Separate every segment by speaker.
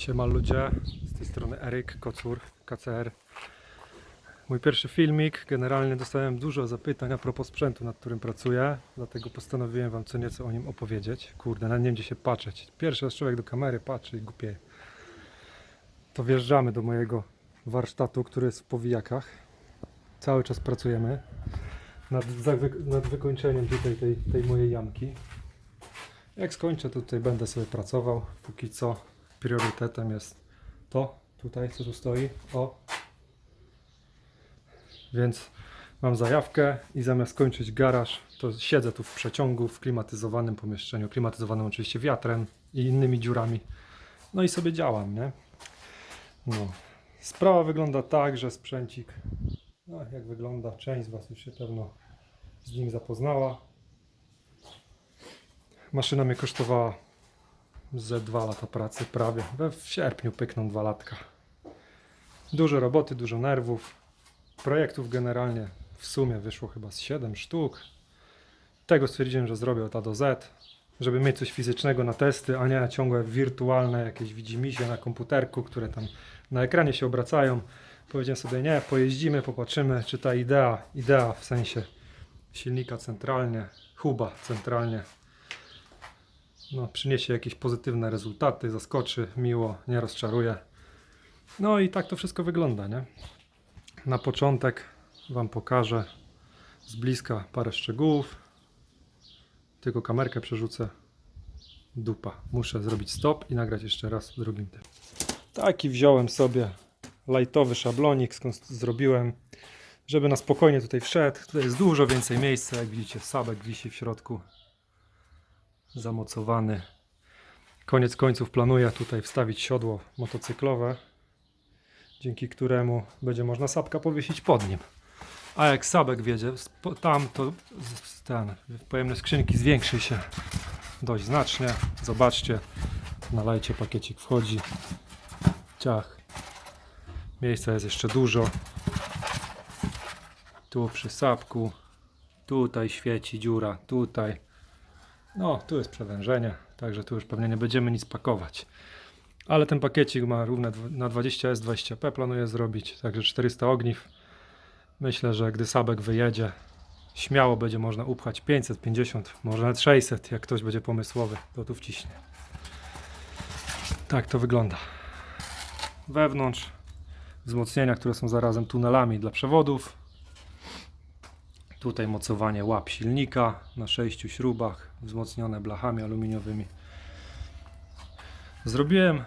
Speaker 1: Siema ludzie, z tej strony Eryk Kocur, KCR. Mój pierwszy filmik, generalnie dostałem dużo zapytań a propos sprzętu, nad którym pracuję, dlatego postanowiłem wam co nieco o nim opowiedzieć. Kurde, nawet nie wiem gdzie się patrzeć. Pierwszy raz człowiek do kamery patrzy i głupieje. To wjeżdżamy do mojego warsztatu, który jest w Powijakach. Cały czas pracujemy nad wykończeniem tutaj tej mojej jamki. Jak skończę, to tutaj będę sobie pracował. Póki co priorytetem jest to, tutaj, co tu stoi. O! Więc mam zajawkę i zamiast kończyć garaż, to siedzę tu w przeciągu, w klimatyzowanym pomieszczeniu. Klimatyzowanym oczywiście wiatrem i innymi dziurami. No i sobie działam, nie? No. Sprawa wygląda tak, że sprzęcik, no jak wygląda, część z was już się pewno z nim zapoznała. Maszyna mnie kosztowała ze 2 lata pracy prawie. W sierpniu pykną 2 latka. Dużo roboty, dużo nerwów. Projektów generalnie w sumie wyszło chyba z 7 sztuk. Tego stwierdziłem, że zrobię od A do Z, żeby mieć coś fizycznego na testy, a nie ciągłe wirtualne jakieś widzimisię na komputerku, które tam na ekranie się obracają. Powiedziałem sobie, nie, pojeździmy, popatrzymy, czy ta idea w sensie silnika centralnie, huba centralnie, no, przyniesie jakieś pozytywne rezultaty, zaskoczy miło, nie rozczaruje. No i tak to wszystko wygląda, nie? Na początek wam pokażę z bliska parę szczegółów. Tylko kamerkę przerzucę. Dupa. Muszę zrobić stop i nagrać jeszcze raz drugim tym. Taki wziąłem sobie lightowy szablonik, skąd zrobiłem, żeby na spokojnie tutaj wszedł. Tutaj jest dużo więcej miejsca, jak widzicie, sabek wisi w środku. Zamocowany. Koniec końców planuję tutaj wstawić siodło motocyklowe, dzięki któremu będzie można sapka powiesić pod nim. A jak sabek wiedzie tam, to ten pojemność skrzynki zwiększy się dość znacznie. Zobaczcie, nalajcie, pakiecik wchodzi. Ciach. Miejsca jest jeszcze dużo. Tu przy sapku. Tutaj świeci dziura. Tutaj. No, tu jest przewężenie. Także tu już pewnie nie będziemy nic pakować. Ale ten pakiecik ma równe na 20S 20P planuję zrobić. Także 400 ogniw. Myślę, że gdy sabek wyjedzie, śmiało będzie można upchać 550, może nawet 600, jak ktoś będzie pomysłowy, to tu wciśnie. Tak to wygląda. Wewnątrz wzmocnienia, które są zarazem tunelami dla przewodów. Tutaj mocowanie łap silnika na 6 śrubach, wzmocnione blachami aluminiowymi. Zrobiłem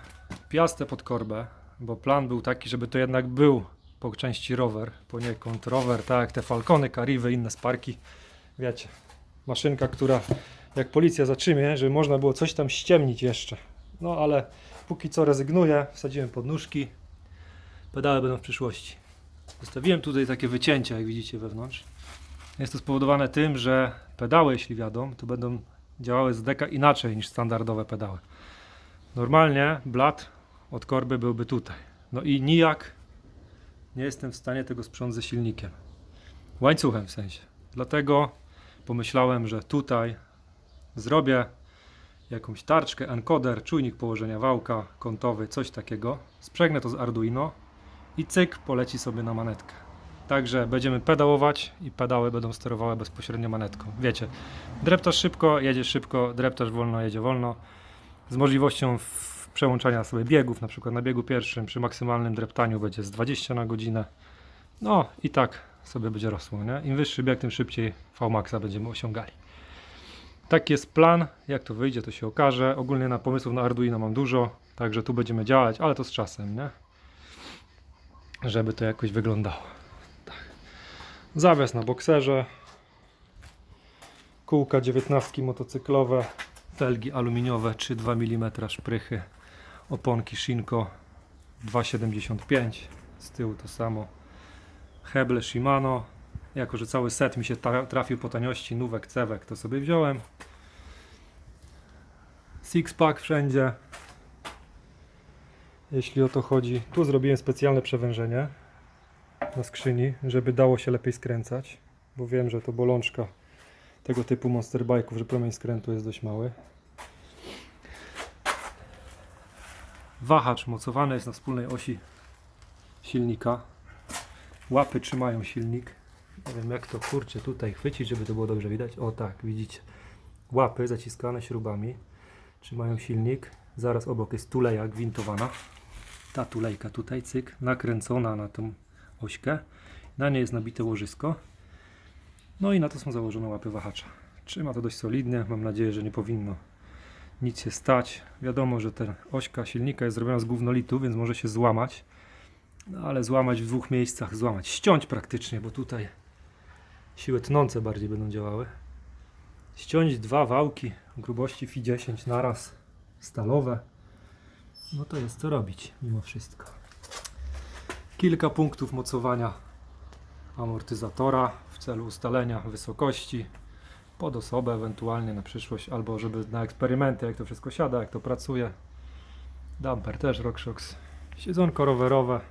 Speaker 1: piastę pod korbę, bo plan był taki, żeby to jednak był po części rower, poniekąd rower, tak jak te Falcony, Carive, inne Sparki. Wiecie, maszynka, która jak policja zatrzymie, żeby można było coś tam ściemnić jeszcze. No ale póki co rezygnuję, wsadziłem podnóżki, pedały będą w przyszłości. Zostawiłem tutaj takie wycięcia, jak widzicie wewnątrz. Jest to spowodowane tym, że pedały, jeśli wiadomo, to będą działały z deka inaczej niż standardowe pedały. Normalnie blat od korby byłby tutaj. No i nijak nie jestem w stanie tego sprząc ze silnikiem. Łańcuchem w sensie. Dlatego pomyślałem, że tutaj zrobię jakąś tarczkę, encoder, czujnik położenia wałka, kątowy, coś takiego. Sprzegnę to z Arduino i cyk, poleci sobie na manetkę. Także będziemy pedałować i pedały będą sterowały bezpośrednio manetką. Wiecie, dreptasz szybko, jedziesz szybko, dreptasz wolno, jedzie wolno. Z możliwością przełączania sobie biegów, na przykład na biegu pierwszym przy maksymalnym dreptaniu będzie z 20 na godzinę. No i tak sobie będzie rosło, nie? Im wyższy bieg, tym szybciej Vmaxa będziemy osiągali. Taki jest plan, jak to wyjdzie, to się okaże. Ogólnie na pomysłów na Arduino mam dużo, także tu będziemy działać, ale to z czasem, nie? Żeby to jakoś wyglądało. Tak. Zawias na bokserze, kółka 19 motocyklowe, felgi aluminiowe 3,2 mm szprychy, oponki Shinko 2,75, z tyłu to samo, heble Shimano, jako że cały set mi się trafił po taniości, nówek, cewek, to sobie wziąłem, six-pack wszędzie, jeśli o to chodzi. Tu zrobiłem specjalne przewężenie na skrzyni, żeby dało się lepiej skręcać, bo wiem, że to bolączka tego typu monster bike'ów, że promień skrętu jest dość mały. Wahacz mocowany jest na wspólnej osi silnika. Łapy trzymają silnik. Nie wiem jak to kurczę tutaj chwycić, żeby to było dobrze widać. O tak, widzicie. Łapy zaciskane śrubami trzymają silnik. Zaraz obok jest tuleja gwintowana. Ta tulejka tutaj, cyk, nakręcona na tą ośkę. Na niej jest nabite łożysko. No i na to są założone łapy wahacza. Trzyma to dość solidnie. Mam nadzieję, że nie powinno nic się stać. Wiadomo, że ta ośka silnika jest zrobiona z gównolitu, więc może się złamać. No ale złamać w dwóch miejscach, ściąć praktycznie, bo tutaj siły tnące bardziej będą działały. Ściąć dwa wałki grubości Fi10 naraz, stalowe. No to jest co robić mimo wszystko. Kilka punktów mocowania amortyzatora w celu ustalenia wysokości pod osobę ewentualnie na przyszłość, albo żeby na eksperymenty, jak to wszystko siada, jak to pracuje. Damper też RockShox. Siedzonko rowerowe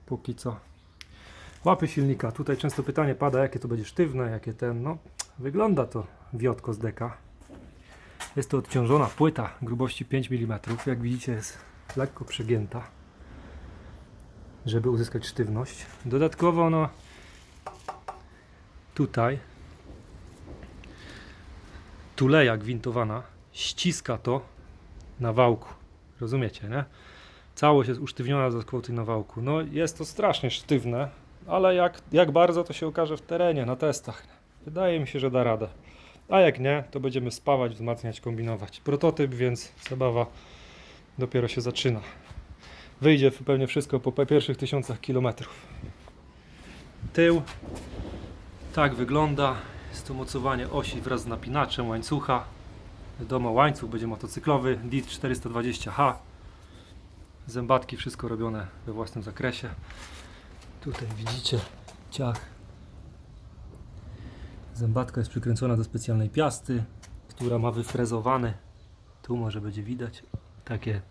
Speaker 1: póki co. Łapy silnika. Tutaj często pytanie pada, jakie to będzie sztywne, jakie ten, no wygląda to wiotko z deka. Jest to odciążona płyta grubości 5 mm. Jak widzicie jest lekko przegięta, żeby uzyskać sztywność. Dodatkowo no tutaj tuleja gwintowana ściska to na wałku. Rozumiecie, nie? Całość jest usztywniona dodatkowo na wałku. No jest to strasznie sztywne, ale jak bardzo to się okaże w terenie, na testach. Wydaje mi się, że da radę. A jak nie, to będziemy spawać, wzmacniać, kombinować. Prototyp, więc zabawa dopiero się zaczyna. Wyjdzie pewnie wszystko po pierwszych 1000 kilometrów. Tył tak wygląda. Jest to mocowanie osi wraz z napinaczem łańcucha. Wiadomo, łańcuch będzie motocyklowy DIT 420H. Zębatki, wszystko robione we własnym zakresie. Tutaj widzicie ciach. Zębatka jest przykręcona do specjalnej piasty, która ma wyfrezowany, tu może będzie widać, takie,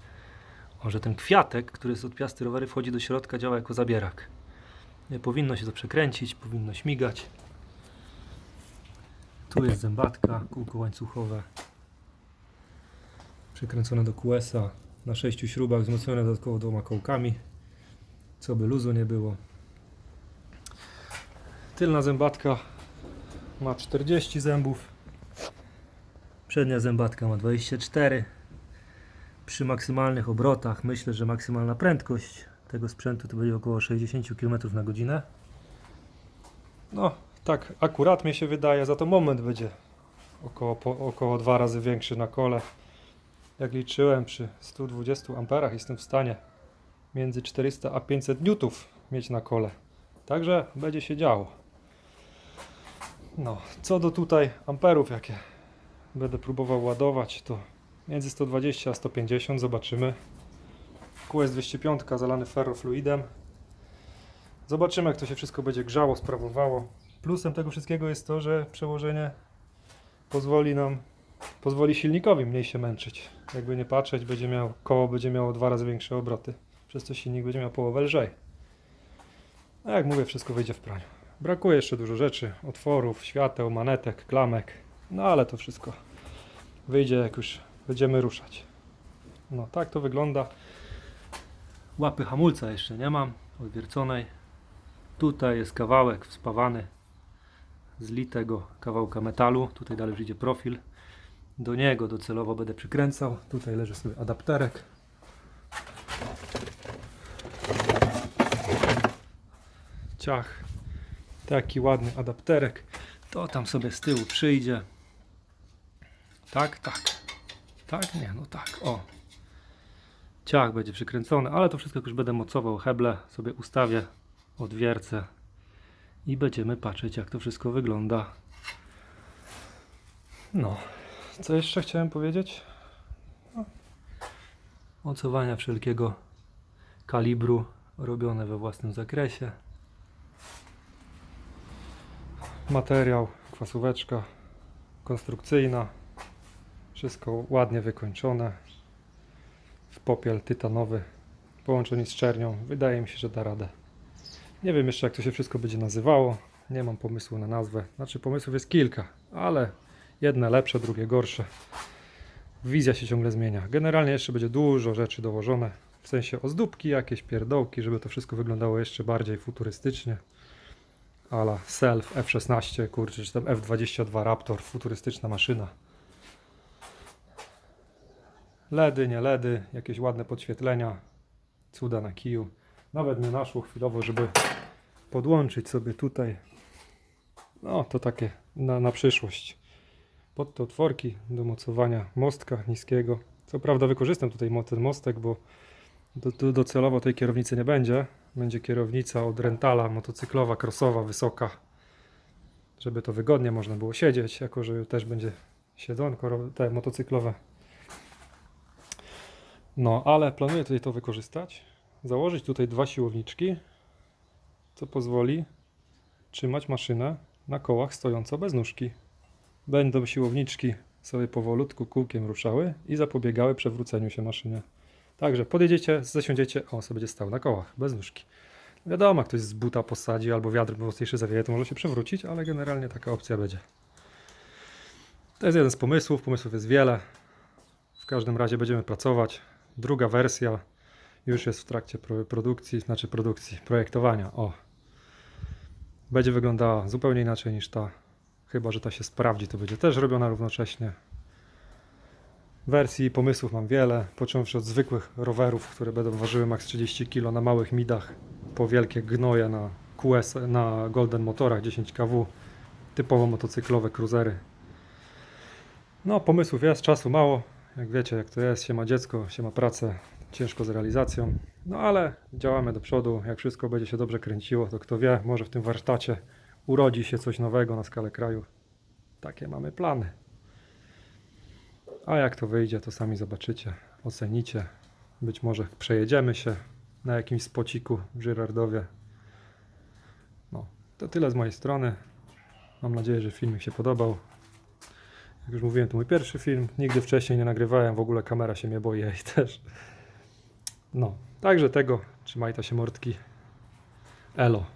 Speaker 1: że ten kwiatek, który jest od piasty rowery, wchodzi do środka, działa jako zabierak. Nie powinno się to przekręcić, powinno śmigać. Tu jest zębatka, kółko łańcuchowe, przykręcone do QS-a na 6 śrubach, wzmocnione dodatkowo 2 kołkami, co by luzu nie było. Tylna zębatka ma 40 zębów, przednia zębatka ma 24. Przy maksymalnych obrotach myślę, że maksymalna prędkość tego sprzętu to będzie około 60 km na godzinę. No tak akurat mi się wydaje, za to moment będzie około 2 razy większy na kole. Jak liczyłem, przy 120 amperach jestem w stanie między 400 a 500 newtów mieć na kole. Także będzie się działo. No, co do tutaj amperów, jakie będę próbował ładować, to między 120 a 150, zobaczymy. QS 205 zalany ferrofluidem. Zobaczymy, jak to się wszystko będzie grzało, sprawowało. Plusem tego wszystkiego jest to, że przełożenie pozwoli silnikowi mniej się męczyć. Jakby nie patrzeć, koło będzie miało 2 razy większe obroty, przez co silnik będzie miał połowę lżej. A jak mówię, wszystko wyjdzie w praniu. Brakuje jeszcze dużo rzeczy, otworów, świateł, manetek, klamek, no ale to wszystko wyjdzie, jak już będziemy ruszać. No tak to wygląda. Łapy hamulca jeszcze nie mam, odwierconej. Tutaj jest kawałek wspawany z litego kawałka metalu, tutaj dalej już idzie profil. Do niego docelowo będę przykręcał. Tutaj leży sobie adapterek. Ciach. Taki ładny adapterek. To tam sobie z tyłu przyjdzie. Tak, tak. Tak? Nie, no tak. O. Ciach będzie przykręcony, ale to wszystko już będę mocował. Heble sobie ustawię, odwiercę i będziemy patrzeć, jak to wszystko wygląda. No. Co jeszcze chciałem powiedzieć? No. Mocowania wszelkiego kalibru robione we własnym zakresie. Materiał, kwasóweczka konstrukcyjna. Wszystko ładnie wykończone. W popiel tytanowy połączony z czernią. Wydaje mi się, że da radę. Nie wiem jeszcze, jak to się wszystko będzie nazywało. Nie mam pomysłu na nazwę. Znaczy pomysłów jest kilka, ale jedne lepsze, drugie gorsze. wizja się ciągle zmienia. Generalnie jeszcze będzie dużo rzeczy dołożone, w sensie ozdóbki, jakieś pierdołki, żeby to wszystko wyglądało jeszcze bardziej futurystycznie. A la Self F16, kurczę, czy tam F22 Raptor, futurystyczna maszyna. LEDy, nie LEDy, jakieś ładne podświetlenia, cuda na kiju. Nawet mnie naszło chwilowo, żeby podłączyć sobie tutaj, no to takie na przyszłość. Pod te otworki do mocowania mostka niskiego. Co prawda wykorzystam tutaj ten mostek, bo docelowo tej kierownicy nie będzie. Będzie kierownica od Rentala, motocyklowa, crossowa, wysoka. Żeby to wygodnie można było siedzieć, jako że też będzie siedzonko te motocyklowe. No, ale planuję tutaj to wykorzystać. Założyć tutaj 2 siłowniczki, co pozwoli trzymać maszynę na kołach stojąco bez nóżki. Będą siłowniczki sobie powolutku kółkiem ruszały i zapobiegały przewróceniu się maszyny. Także podjedziecie, zasiądziecie, on sobie będzie stał na kołach, bez nóżki. Wiadomo, ktoś z buta posadzi albo wiatr mocniejszy zawieje, to może się przewrócić, ale generalnie taka opcja będzie. To jest jeden z pomysłów, pomysłów jest wiele. W każdym razie będziemy pracować. Druga wersja już jest w trakcie projektowania. O. Będzie wyglądała zupełnie inaczej niż ta. Chyba że ta się sprawdzi, to będzie też robiona równocześnie. Wersji i pomysłów mam wiele, począwszy od zwykłych rowerów, które będą ważyły max 30 kg na małych midach, po wielkie gnoje na QS, na Golden motorach 10 kW, typowo motocyklowe cruisery. No, pomysłów jest, czasu mało. Jak wiecie, jak to jest, się ma dziecko, się ma pracę, ciężko z realizacją. No ale działamy do przodu, jak wszystko będzie się dobrze kręciło, to kto wie, może w tym warsztacie urodzi się coś nowego na skalę kraju. Takie mamy plany. A jak to wyjdzie, to sami zobaczycie, ocenicie. Być może przejedziemy się na jakimś spociku w Żyrardowie. No, to tyle z mojej strony. Mam nadzieję, że filmik się podobał. Jak już mówiłem, to mój pierwszy film. Nigdy wcześniej nie nagrywałem, w ogóle kamera się mnie boi i też. No, także tego. Trzymajcie się mordki. Elo.